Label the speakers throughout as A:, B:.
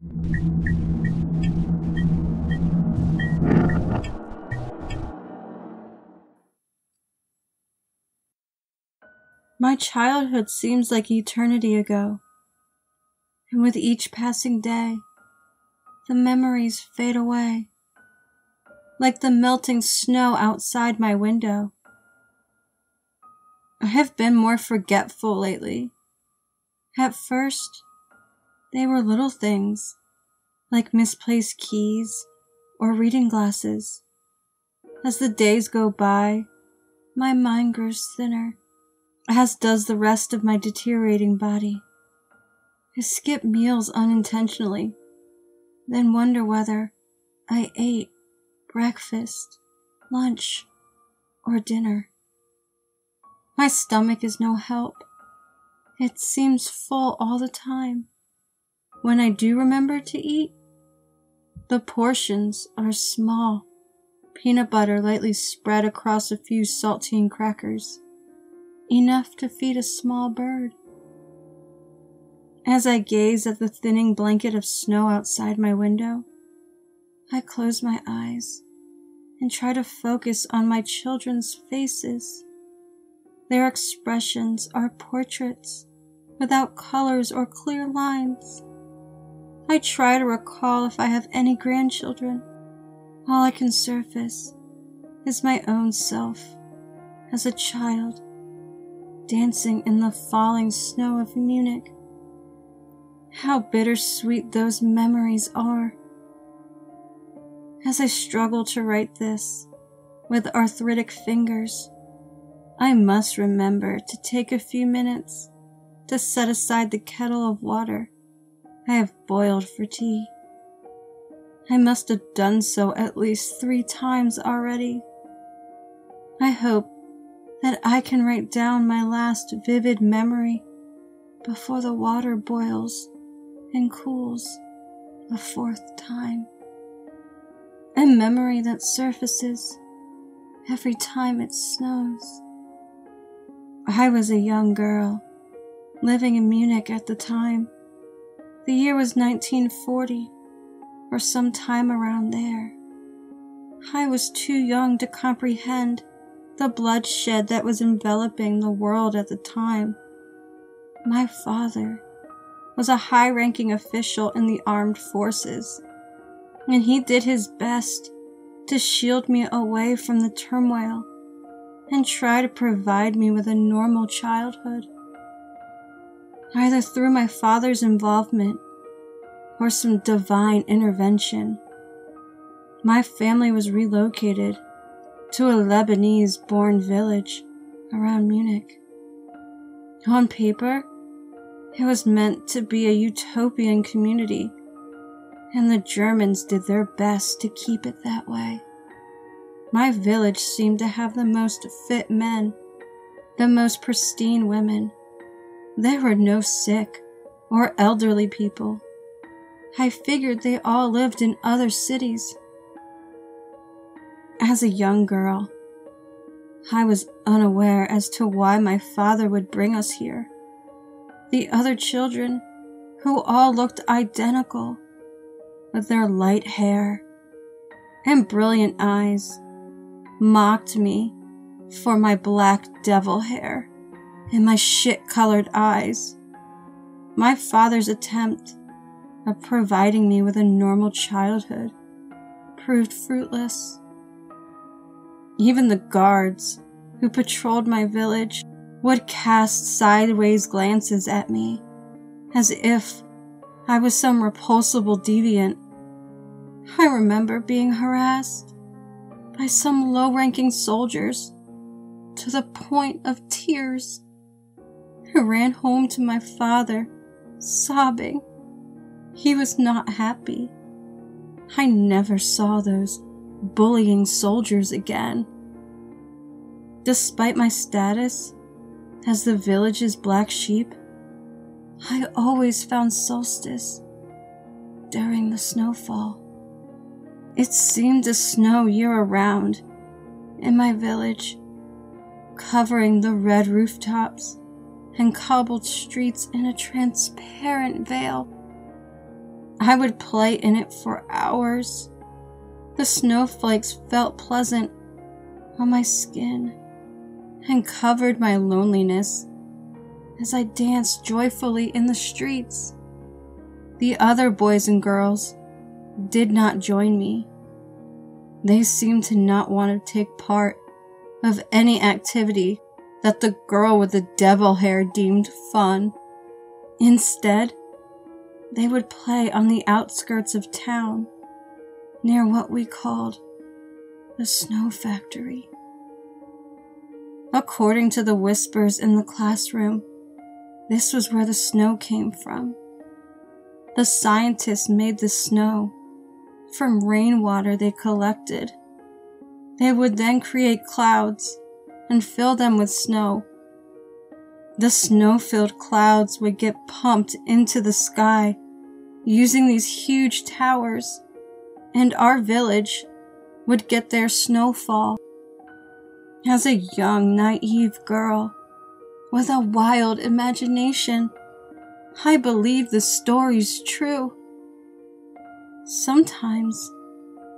A: My childhood seems like eternity ago, and with each passing day, the memories fade away, like the melting snow outside my window. I have been more forgetful lately. At first, they were little things, like misplaced keys or reading glasses. As the days go by, my mind grows thinner, as does the rest of my deteriorating body. I skip meals unintentionally, then wonder whether I ate breakfast, lunch, or dinner. My stomach is no help. It seems full all the time. When I do remember to eat, the portions are small, peanut butter lightly spread across a few saltine crackers, enough to feed a small bird. As I gaze at the thinning blanket of snow outside my window, I close my eyes and try to focus on my children's faces. Their expressions are portraits without colors or clear lines. I try to recall if I have any grandchildren. All I can surface is my own self as a child, dancing in the falling snow of Munich. How bittersweet those memories are. As I struggle to write this with arthritic fingers, I must remember to take a few minutes to set aside the kettle of water I have boiled for tea. I must have done so at least 3 times already. I hope that I can write down my last vivid memory before the water boils and cools a 4th time. A memory that surfaces every time it snows. I was a young girl, living in Munich at the time. The year was 1940, or some time around there. I was too young to comprehend the bloodshed that was enveloping the world at the time. My father was a high-ranking official in the armed forces, and he did his best to shield me away from the turmoil and try to provide me with a normal childhood. Either through my father's involvement or some divine intervention, my family was relocated to a Lebanese-born village around Munich. On paper, it was meant to be a utopian community, and the Germans did their best to keep it that way. My village seemed to have the most fit men, the most pristine women. There were no sick or elderly people. I figured they all lived in other cities. As a young girl, I was unaware as to why my father would bring us here. The other children, who all looked identical, with their light hair and brilliant eyes, mocked me for my black devil hair and my shit-colored eyes. My father's attempt of providing me with a normal childhood proved fruitless. Even the guards who patrolled my village would cast sideways glances at me, as if I was some repulsible deviant. I remember being harassed by some low-ranking soldiers to the point of tears. I ran home to my father, sobbing. He was not happy. I never saw those bullying soldiers again. Despite my status as the village's black sheep, I always found solstice during the snowfall. It seemed to snow year-round in my village, covering the red rooftops and cobbled streets in a transparent veil. I would play in it for hours. The snowflakes felt pleasant on my skin and covered my loneliness as I danced joyfully in the streets. The other boys and girls did not join me. They seemed to not want to take part of any activity that the girl with the devil hair deemed fun. Instead, they would play on the outskirts of town, near what we called the snow factory. According to the whispers in the classroom, this was where the snow came from. The scientists made the snow from rainwater they collected. They would then create clouds and fill them with snow. The snow-filled clouds would get pumped into the sky using these huge towers, and our village would get their snowfall. As a young, naive girl with a wild imagination, I believed the stories true. Sometimes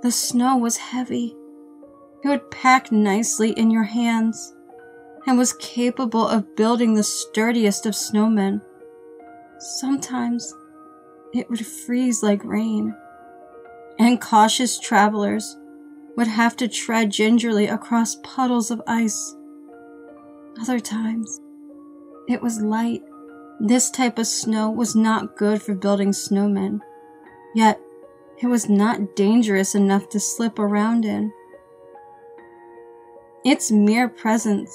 A: the snow was heavy. It would pack nicely in your hands and was capable of building the sturdiest of snowmen. Sometimes it would freeze like rain, and cautious travelers would have to tread gingerly across puddles of ice. Other times, it was light. This type of snow was not good for building snowmen, yet it was not dangerous enough to slip around in. Its mere presence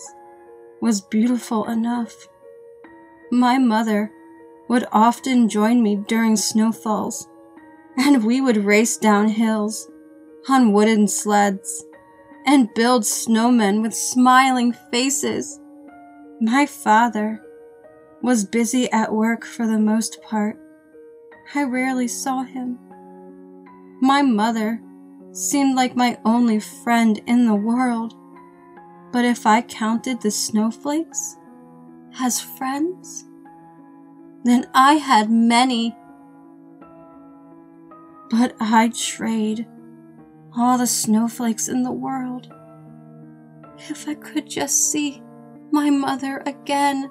A: was beautiful enough. My mother would often join me during snowfalls, and we would race down hills on wooden sleds and build snowmen with smiling faces. My father was busy at work for the most part. I rarely saw him. My mother seemed like my only friend in the world, but if I counted the snowflakes as friends, then I had many. But I'd trade all the snowflakes in the world if I could just see my mother again.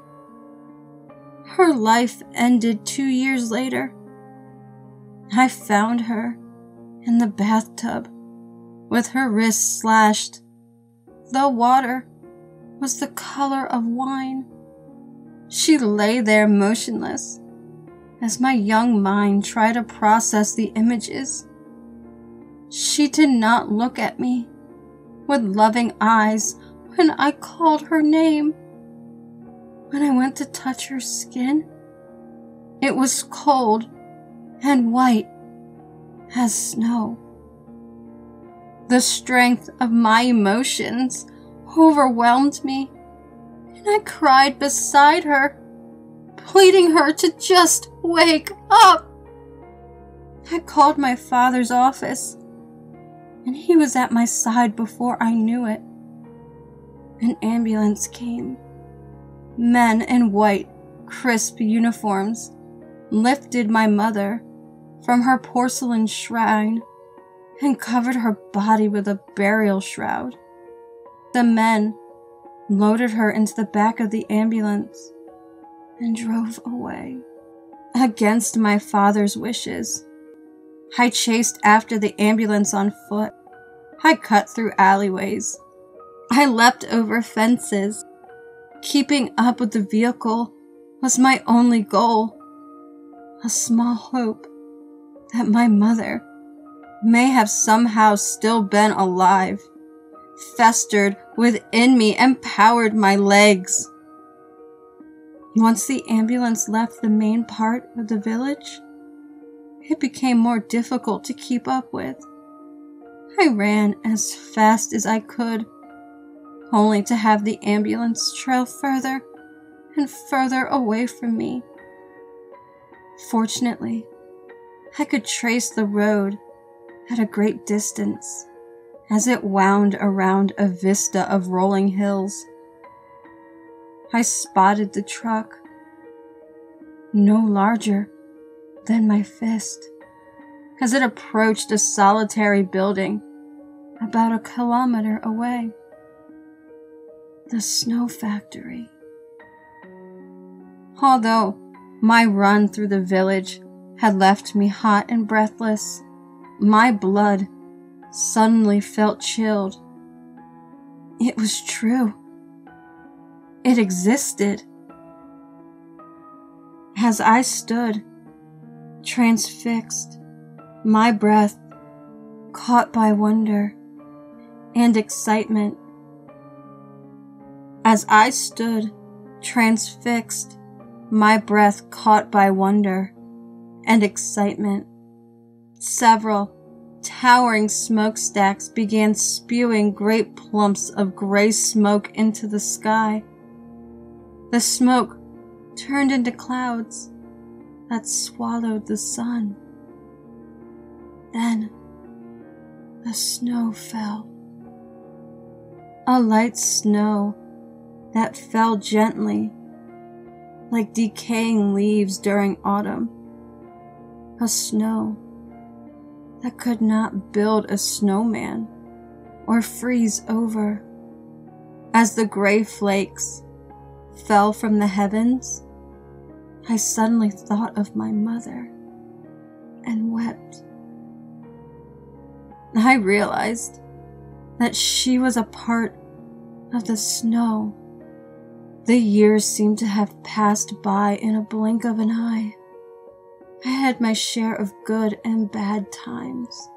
A: Her life ended 2 years later. I found her in the bathtub with her wrists slashed. The water was the color of wine. She lay there motionless as my young mind tried to process the images. She did not look at me with loving eyes when I called her name. When I went to touch her skin, it was cold and white as snow. The strength of my emotions overwhelmed me, and I cried beside her, pleading her to just wake up. I called my father's office, and he was at my side before I knew it. An ambulance came. Men in white, crisp uniforms lifted my mother from her porcelain shrine and covered her body with a burial shroud. The men loaded her into the back of the ambulance and drove away. Against my father's wishes, I chased after the ambulance on foot. I cut through alleyways. I leapt over fences. Keeping up with the vehicle was my only goal. A small hope that my mother may have somehow still been alive festered within me and powered my legs. Once the ambulance left the main part of the village, it became more difficult to keep up with. I ran as fast as I could, only to have the ambulance trail further and further away from me. Fortunately, I could trace the road at a great distance as it wound around a vista of rolling hills. I spotted the truck, no larger than my fist, as it approached a solitary building about a kilometer away. The snow factory. Although my run through the village had left me hot and breathless, my blood suddenly felt chilled. It was true. It existed. As I stood, transfixed, my breath caught by wonder and excitement. As I stood, transfixed, my breath caught by wonder and excitement, several towering smokestacks began spewing great plumps of gray smoke into the sky. The smoke turned into clouds that swallowed the sun. Then the snow fell. A light snow that fell gently, like decaying leaves during autumn. A snow that could not build a snowman or freeze over. As the gray flakes fell from the heavens, I suddenly thought of my mother and wept. I realized that she was a part of the snow. The years seemed to have passed by in a blink of an eye. I had my share of good and bad times,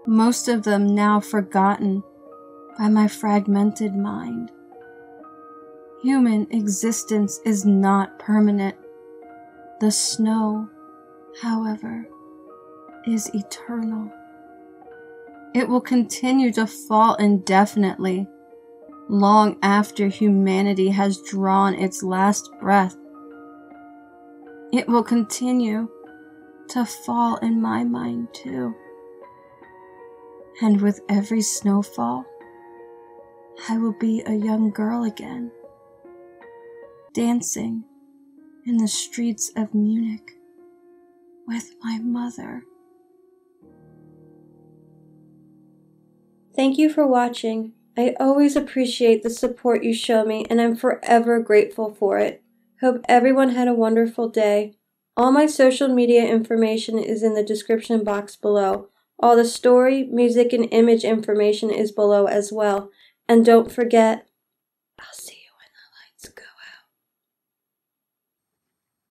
A: most of them now forgotten by my fragmented mind. Human existence is not permanent. The snow, however, is eternal. It will continue to fall indefinitely, long after humanity has drawn its last breath. It will continue to fall in my mind too. And with every snowfall, I will be a young girl again, dancing in the streets of Munich with my mother.
B: Thank you for watching. I always appreciate the support you show me, and I'm forever grateful for it. Hope everyone had a wonderful day. All my social media information is in the description box below. All the story, music, and image information is below as well. And don't forget,